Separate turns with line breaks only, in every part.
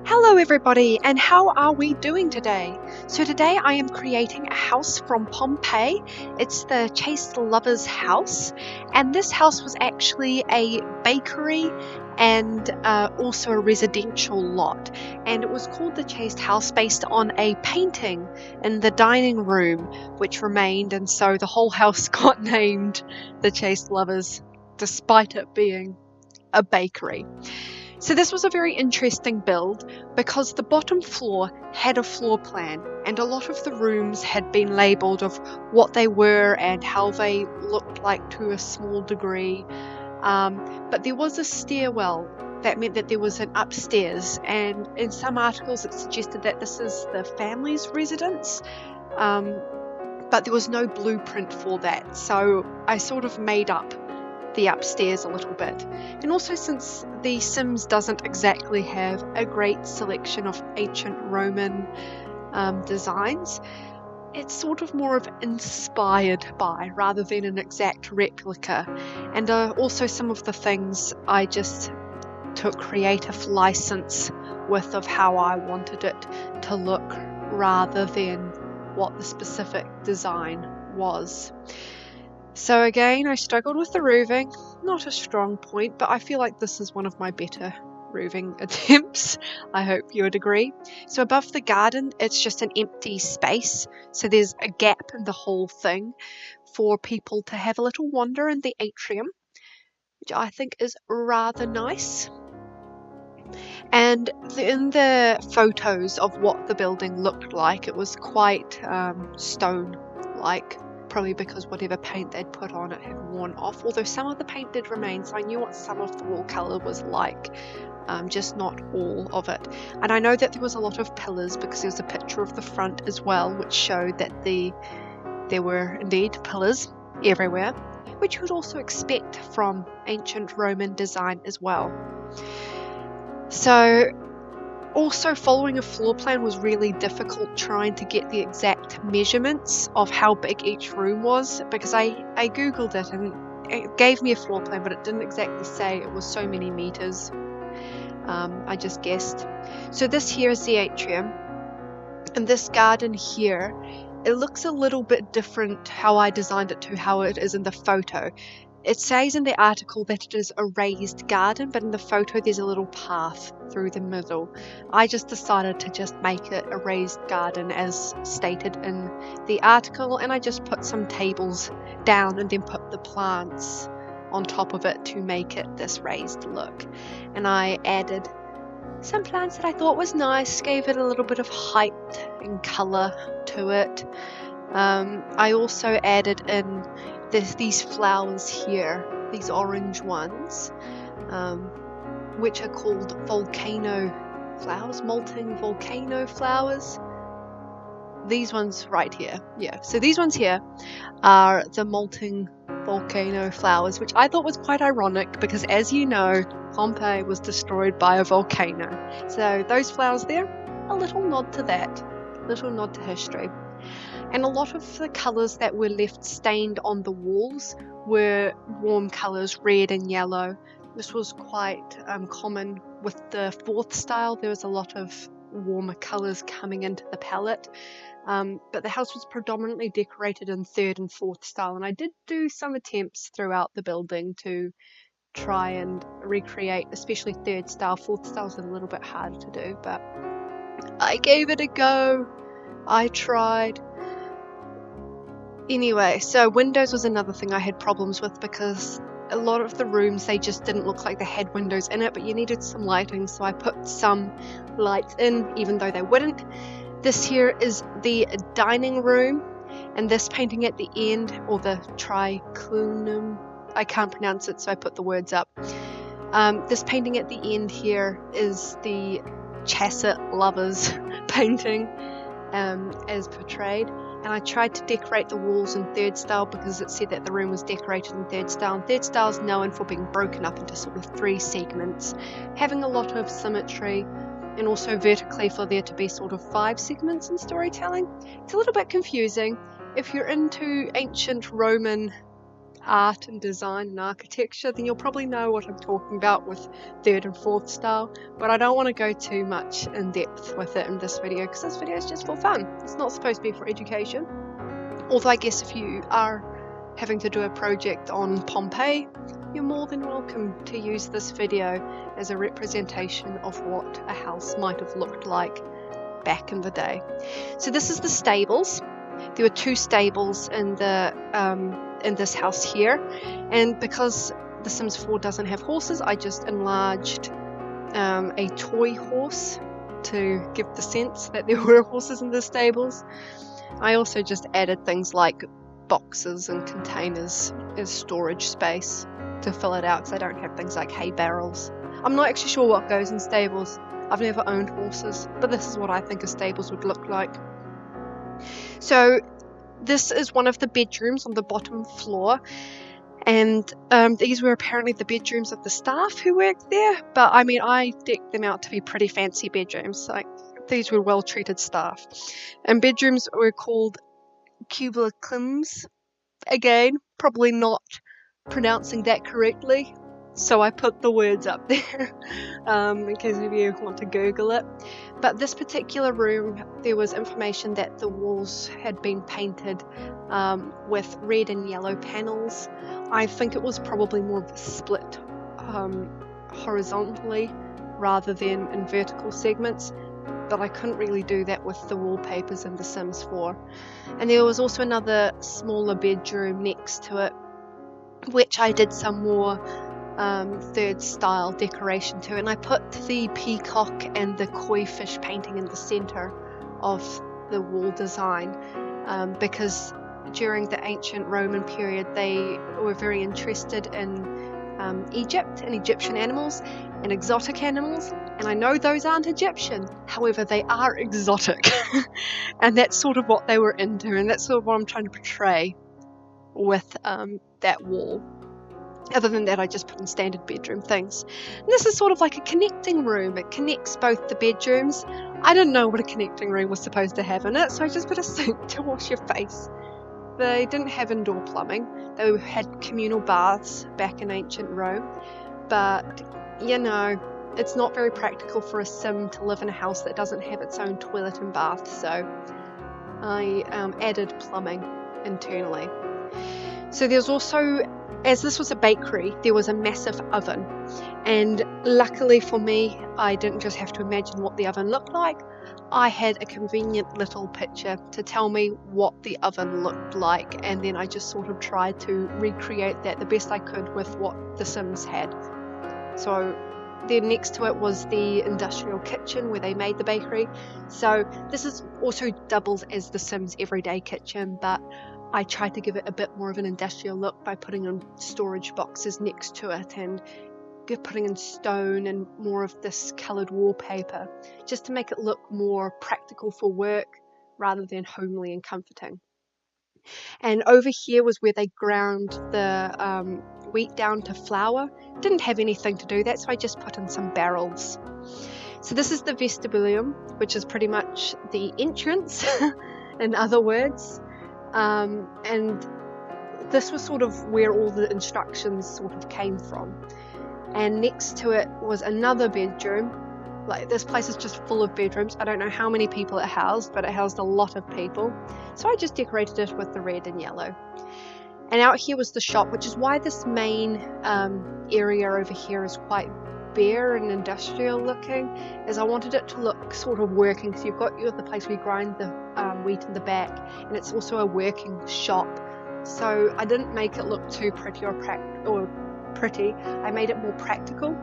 Hello everybody, and how are we doing today? So today I am creating a house from Pompeii. It's the Chaste Lover's house, and this house was actually a bakery and also a residential lot, and it was called the Chaste House based on a painting in the dining room which remained, and so the whole house got named the Chaste Lovers despite it being a bakery. So this was a very interesting build because the bottom floor had a floor plan, and a lot of the rooms had been labelled of what they were and how they looked like to a small degree. But there was a stairwell that meant that there was an upstairs, and in some articles it suggested that this is the family's residence, but there was no blueprint for that, so I sort of made up the upstairs a little bit. And also, since The Sims doesn't exactly have a great selection of ancient Roman designs, it's sort of more of inspired by rather than an exact replica. And also some of the things I just took creative license with of how I wanted it to look rather than what the specific design was. So again, I struggled with the roofing, not a strong point, but I feel like this is one of my better roofing attempts. I hope you would agree. So above the garden, it's just an empty space, so there's a gap in the whole thing for people to have a little wander in the atrium, which I think is rather nice. And in the photos of what the building looked like, it was quite stone-like. Probably because whatever paint they'd put on it had worn off, although some of the paint did remain, so I knew what some of the wall colour was like, just not all of it. And I know that there was a lot of pillars because there was a picture of the front as well, which showed that there were indeed pillars everywhere, which you would also expect from ancient Roman design as well. So also, following a floor plan was really difficult, trying to get the exact measurements of how big each room was, because I googled it and it gave me a floor plan, but it didn't exactly say it was so many meters. I just guessed. So this here is the atrium, and this garden here, it looks a little bit different how I designed it to how it is in the photo. It says in the article that it is a raised garden, but in the photo there's a little path through the middle. I just decided to just make it a raised garden as stated in the article, and I just put some tables down and then put the plants on top of it to make it this raised look. And I added some plants that I thought was nice, gave it a little bit of height and colour to it. I also added in these flowers here, these orange ones, which are called volcano flowers, molting volcano flowers. These ones right here, yeah. So these ones here are the molting volcano flowers, which I thought was quite ironic because, as you know, Pompeii was destroyed by a volcano. So those flowers there, a little nod to that, little nod to history. And a lot of the colours that were left stained on the walls were warm colours, red and yellow. This was quite common with the fourth style. There was a lot of warmer colours coming into the palette. But the house was predominantly decorated in third and fourth style, and I did do some attempts throughout the building to try and recreate, especially third style. Fourth style is a little bit harder to do, but I gave it a go. I tried. Anyway, so windows was another thing I had problems with because a lot of the rooms, they just didn't look like they had windows in it, but you needed some lighting, so I put some lights in even though they wouldn't. This here is the dining room, And this painting at the end, or the triclinium, I can't pronounce it, so I put the words up. This painting at the end here is the Chaste lovers painting as portrayed. And I tried to decorate the walls in third style because it said that the room was decorated in third style. And third style is known for being broken up into sort of 3 segments, having a lot of symmetry, and also vertically for there to be sort of 5 segments in storytelling. It's a little bit confusing. If you're into ancient Roman art and design and architecture, then you'll probably know what I'm talking about with third and fourth style, but I don't want to go too much in depth with it in this video because this video is just for fun. It's not supposed to be for education, although I guess if you are having to do a project on Pompeii, you're more than welcome to use this video as a representation of what a house might have looked like back in the day. So this is the stables. There were 2 stables in this house here, and because The Sims 4 doesn't have horses, I just enlarged a toy horse to give the sense that there were horses in the stables. I also just added things like boxes and containers as storage space to fill it out because I don't have things like hay barrels. I'm not actually sure what goes in stables. I've never owned horses, but this is what I think a stables would look like. So this is one of the bedrooms on the bottom floor, and these were apparently the bedrooms of the staff who worked there, but I mean, I decked them out to be pretty fancy bedrooms. Like, these were well treated staff, and bedrooms were called cubicles. Again, probably not pronouncing that correctly, so I put the words up there in case of you want to Google it. But this particular room, there was information that the walls had been painted with red and yellow panels. I think it was probably more of a split horizontally rather than in vertical segments, but I couldn't really do that with the wallpapers in The Sims 4. And there was also another smaller bedroom next to it, which I did some more third style decoration to, and I put the peacock and the koi fish painting in the center of the wall design because during the ancient Roman period they were very interested in Egypt and Egyptian animals and exotic animals, and I know those aren't Egyptian, however they are exotic and that's sort of what they were into, and that's sort of what I'm trying to portray with that wall. Other than that, I just put in standard bedroom things. And this is sort of like a connecting room. It connects both the bedrooms. I didn't know what a connecting room was supposed to have in it, so I just put a sink to wash your face. They didn't have indoor plumbing. They had communal baths back in ancient Rome. But, you know, it's not very practical for a Sim to live in a house that doesn't have its own toilet and bath, so I added plumbing internally. So there's also, as this was a bakery, there was a massive oven, and luckily for me, I didn't just have to imagine what the oven looked like. I had a convenient little picture to tell me what the oven looked like, and then I just sort of tried to recreate that the best I could with what The Sims had. So then next to it was the industrial kitchen where they made the bakery. So this is also doubled as The Sims everyday kitchen, but I tried to give it a bit more of an industrial look by putting in storage boxes next to it and putting in stone and more of this coloured wallpaper, just to make it look more practical for work rather than homely and comforting. And over here was where they ground the wheat down to flour. Didn't have anything to do that, so I just put in some barrels. So this is the vestibulium, which is pretty much the entrance, in other words. And this was sort of where all the instructions sort of came from. And next to it was another bedroom. Like, this place is just full of bedrooms. I don't know how many people it housed, but it housed a lot of people. So I just decorated it with the red and yellow. And out here was the shop, which is why this main area over here is quite bare and industrial looking, as I wanted it to look sort of working. So you've got the place where you grind the wheat in the back, and it's also a working shop. So I didn't make it look too pretty pretty. I made it more practical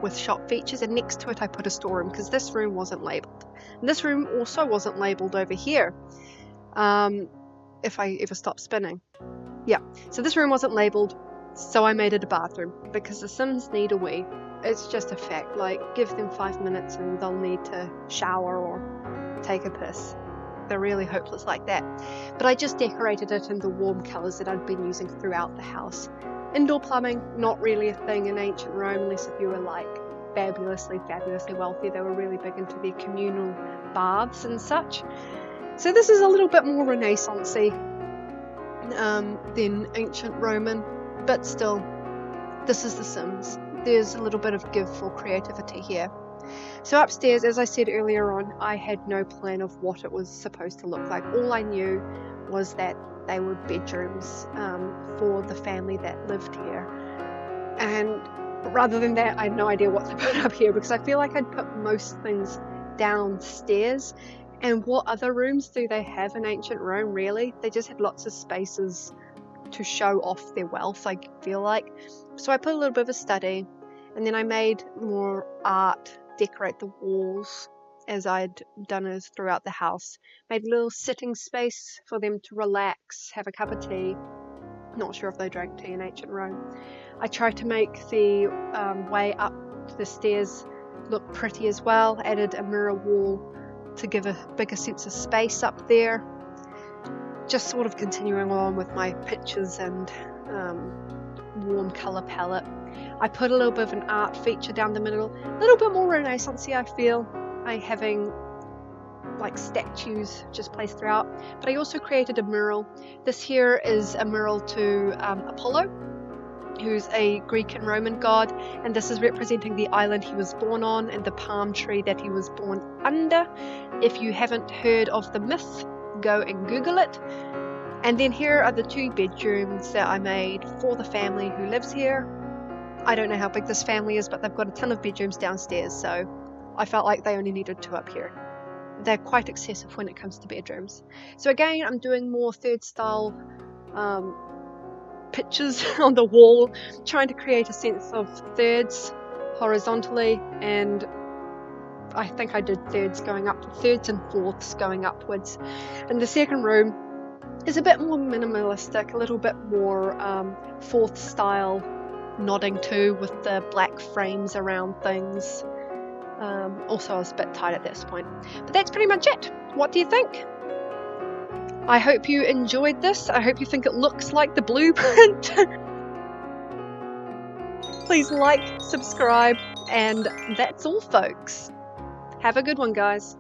with shop features, and next to it I put a storeroom because this room wasn't labelled. And this room also wasn't labelled over here.
if I ever stop spinning. Yeah, so this room wasn't labelled, so I made it a bathroom, because the Sims need a wee. It's just a fact, like, give them 5 minutes and they'll need to shower or take a piss. They're really hopeless like that. But I just decorated it in the warm colours that I'd been using throughout the house. Indoor plumbing, not really a thing in ancient Rome, unless if you were like fabulously wealthy. They were really big into their communal baths and such. So this is a little bit more Renaissance-y than ancient Roman, but still, this is The Sims. There's a little bit of give for creativity here. So upstairs, as I said earlier on, I had no plan of what it was supposed to look like. All I knew was that they were bedrooms for the family that lived here. And rather than that, I had no idea what to put up here, because I feel like I'd put most things downstairs. And what other rooms do they have in ancient Rome, really? They just had lots of spaces to show off their wealth, I feel like. So I put a little bit of a study, and then I made more art, decorate the walls as I'd done as throughout the house. Made a little sitting space for them to relax, have a cup of tea. Not sure if they drank tea in ancient Rome. I tried to make the way up the stairs look pretty as well. Added a mirror wall to give a bigger sense of space up there. Just sort of continuing on with my pictures and warm colour palette. I put a little bit of an art feature down the middle, a little bit more Renaissance-y, I feel, by having like statues just placed throughout. But I also created a mural. This here is a mural to Apollo, who's a Greek and Roman god, and this is representing the island he was born on and the palm tree that he was born under. If you haven't heard of the myth, go and Google it. And then here are the 2 bedrooms that I made for the family who lives here. I don't know how big this family is, but they've got a ton of bedrooms downstairs, so I felt like they only needed 2 up here. They're quite excessive when it comes to bedrooms. So again, I'm doing more third style pictures on the wall, trying to create a sense of thirds horizontally, and I think I did thirds and fourths going upwards. And the second room is a bit more minimalistic, a little bit more fourth style nodding to, with the black frames around things. Also I was a bit tired at this point, but that's pretty much it. What do you think? I hope you enjoyed this. I hope you think it looks like the blueprint. Please like, subscribe, and that's all, folks. Have a good one, guys.